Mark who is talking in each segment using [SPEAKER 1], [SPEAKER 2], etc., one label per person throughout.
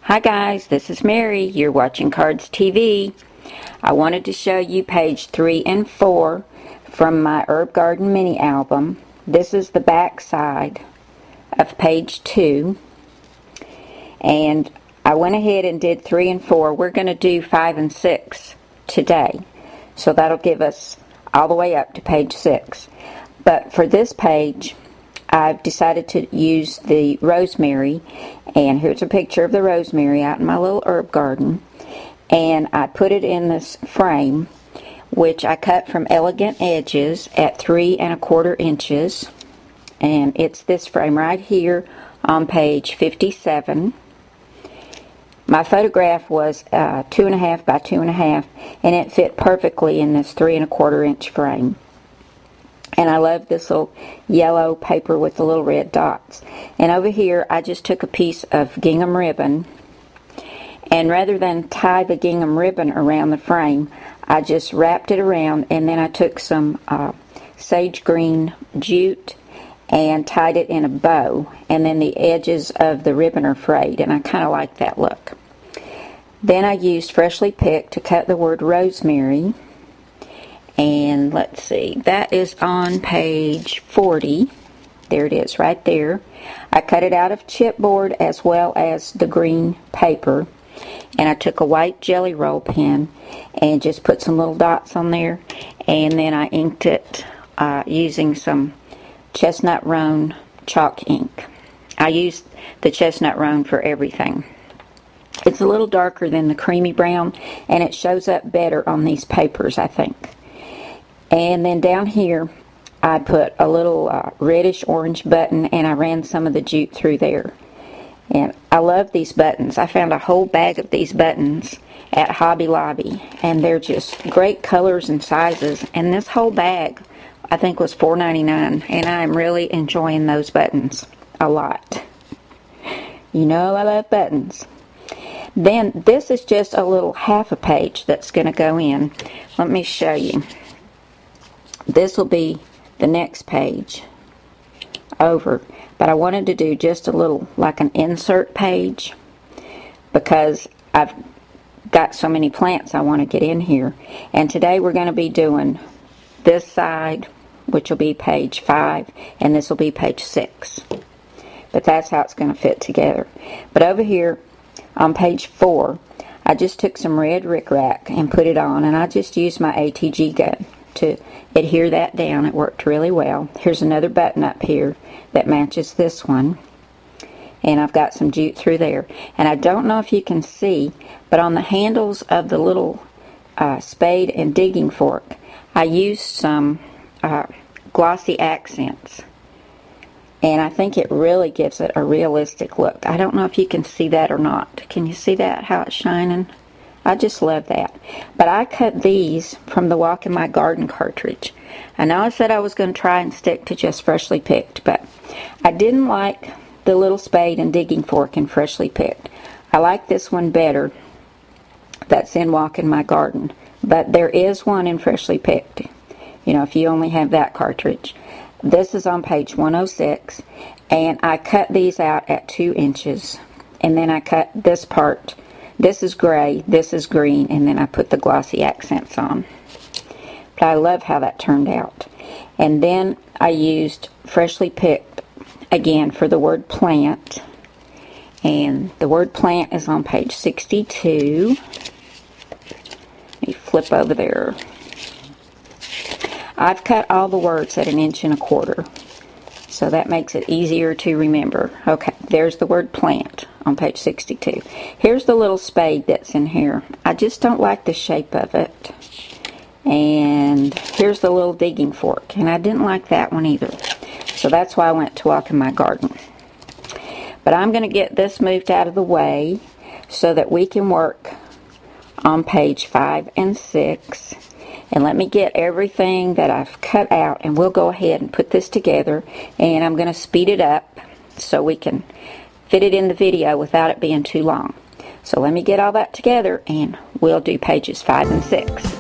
[SPEAKER 1] Hi guys, this is Mary. You're watching Cards TV. I wanted to show you page 3 and 4 from my Herb Garden mini album. This is the back side of page 2. And I went ahead and did 3 and 4. We're going to do 5 and 6 today. So that'll give us all the way up to page 6. But for this page, I've decided to use the rosemary, and here's a picture of the rosemary out in my little herb garden, and I put it in this frame, which I cut from Elegant Edges at 3 1/4 inches, and it's this frame right here on page 57. My photograph was 2.5 by 2.5, and it fit perfectly in this 3 1/4 inch frame. And I love this little yellow paper with the little red dots. And over here, I just took a piece of gingham ribbon, and rather than tie the gingham ribbon around the frame, I just wrapped it around, and then I took some sage green jute and tied it in a bow, and then the edges of the ribbon are frayed, and I kind of like that look. Then I used Freshly Picked to cut the word rosemary. And let's see, that is on page 40. There it is right there. I cut it out of chipboard as well as the green paper. And I took a white jelly roll pen and just put some little dots on there. And then I inked it using some chestnut roan chalk ink. I used the chestnut roan for everything. It's a little darker than the creamy brown, and it shows up better on these papers, I think. And then down here, I put a little reddish orange button, and I ran some of the jute through there. And I love these buttons. I found a whole bag of these buttons at Hobby Lobby, and they're just great colors and sizes. And this whole bag, I think, was $4.99, and I'm really enjoying those buttons a lot. You know I love buttons. Then this is just a little half a page that's going to go in. Let me show you. This will be the next page over, but I wanted to do just a little, like an insert page, because I've got so many plants I want to get in here. And today we're going to be doing this side, which will be page 5, and this will be page 6. But that's how it's going to fit together. But over here on page 4, I just took some red rickrack and put it on, and I just used my ATG gun to adhere that down. It worked really well. Here's another button up here that matches this one, and I've got some jute through there. And I don't know if you can see, but on the handles of the little spade and digging fork, I used some glossy accents, and I think it really gives it a realistic look. I don't know if you can see that or not. Can you see that, how it's shining? I just love that. But I cut these from the Walk in My Garden cartridge. I know I said I was going to try and stick to just Freshly Picked, but I didn't like the little spade and digging fork in Freshly Picked. I like this one better that's in Walk in My Garden. But there is one in Freshly Picked, you know, if you only have that cartridge. This is on page 106, and I cut these out at 2 inches. And then I cut this part. This is gray, this is green, and then I put the glossy accents on. But I love how that turned out. And then I used Freshly Picked again for the word plant. And the word plant is on page 62. Let me flip over there. I've cut all the words at 1 1/4 inches. So that makes it easier to remember. Okay, there's the word plant on page 62. Here's the little spade that's in here. I just don't like the shape of it. And here's the little digging fork, and I didn't like that one either. So that's why I went to Walk in My Garden. But I'm going to get this moved out of the way so that we can work on page 5 and 6. And let me get everything that I've cut out, and we'll go ahead and put this together. And I'm going to speed it up so we can fit it in the video without it being too long. So let me get all that together, and we'll do pages 5 and 6.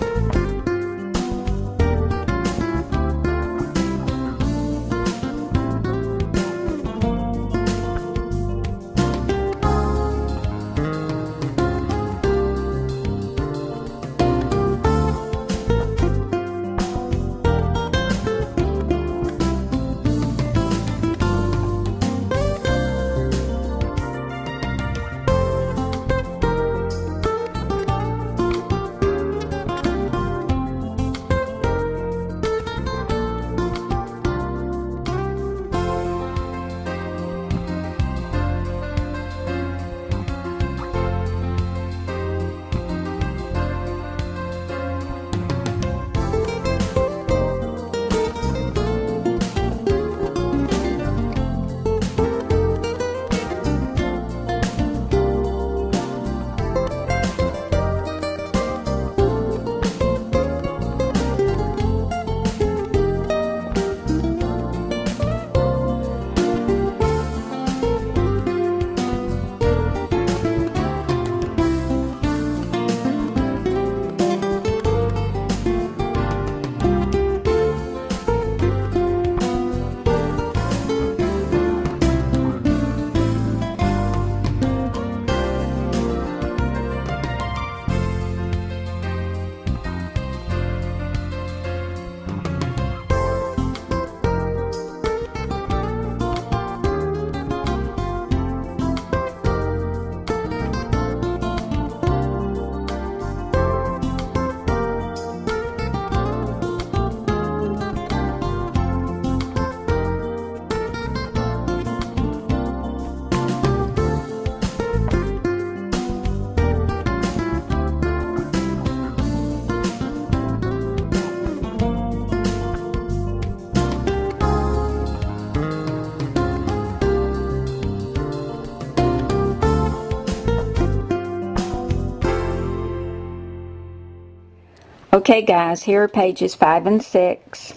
[SPEAKER 1] Okay guys, here are pages 5 and 6.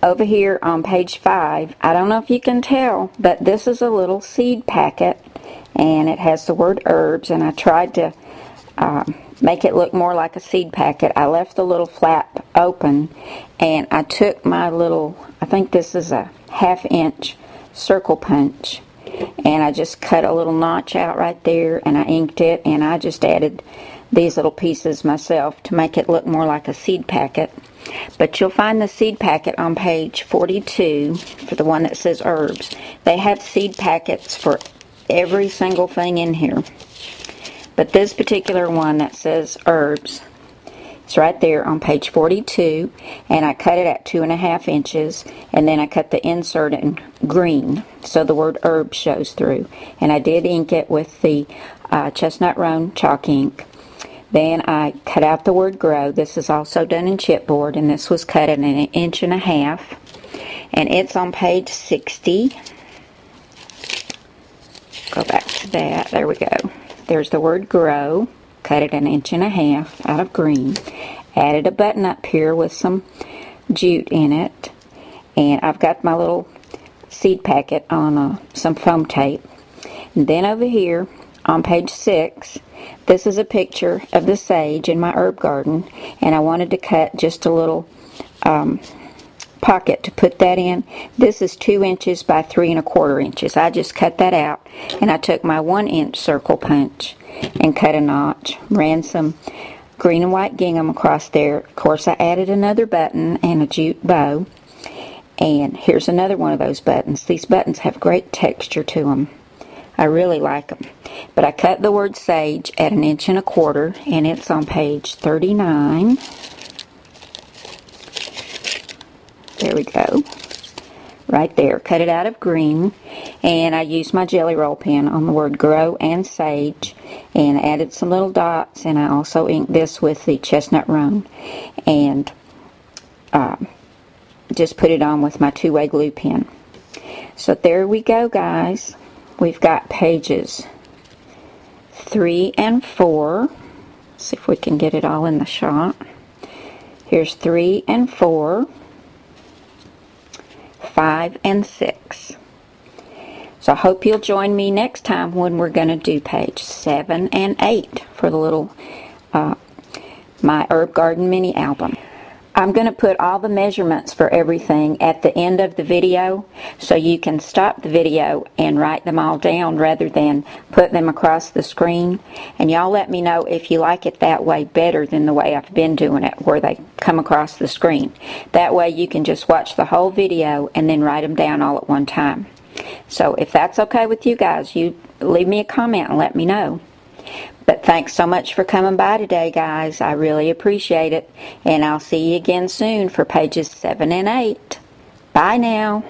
[SPEAKER 1] Over here on page 5, I don't know if you can tell, but this is a little seed packet, and it has the word herbs, and I tried to make it look more like a seed packet. I left the little flap open, and I took my little, I think this is a 1/2 inch circle punch, and I just cut a little notch out right there, and I inked it, and I just added these little pieces myself to make it look more like a seed packet. But you'll find the seed packet on page 42 for the one that says herbs. They have seed packets for every single thing in here. But this particular one that says herbs, it's right there on page 42, and I cut it at 2.5 inches, and then I cut the insert in green so the word herb shows through. And I did ink it with the chestnut roan chalk ink. Then I cut out the word grow. This is also done in chipboard, and this was cut at 1.5 inches. And it's on page 60. Go back to that. There we go. There's the word grow. Cut it 1.5 inches out of green. Added a button up here with some jute in it. And I've got my little seed packet on some foam tape. And then over here on page 6, this is a picture of the sage in my herb garden, and I wanted to cut just a little pocket to put that in. This is 2 inches by 3.25 inches. I just cut that out, and I took my 1 inch circle punch and cut a notch, ran some green and white gingham across there. Of course, I added another button and a jute bow, and here's another one of those buttons. These buttons have great texture to them. I really like them. But I cut the word sage at 1.25 inches, and it's on page 39. There we go. Right there. Cut it out of green. And I used my jelly roll pen on the word grow and sage, and added some little dots, and I also inked this with the chestnut roan. And just put it on with my 2-way glue pen. So there we go, guys. We've got pages 3 and 4. See if we can get it all in the shot. Here's 3 and 4, 5 and 6. So I hope you'll join me next time when we're going to do page 7 and 8 for the little My Herb Garden mini album. I'm going to put all the measurements for everything at the end of the video, so you can stop the video and write them all down rather than put them across the screen. And y'all let me know if you like it that way better than the way I've been doing it, where they come across the screen. That way you can just watch the whole video and then write them down all at one time. So if that's okay with you guys, you leave me a comment and let me know. But thanks so much for coming by today, guys. I really appreciate it. And I'll see you again soon for pages 7 and 8. Bye now.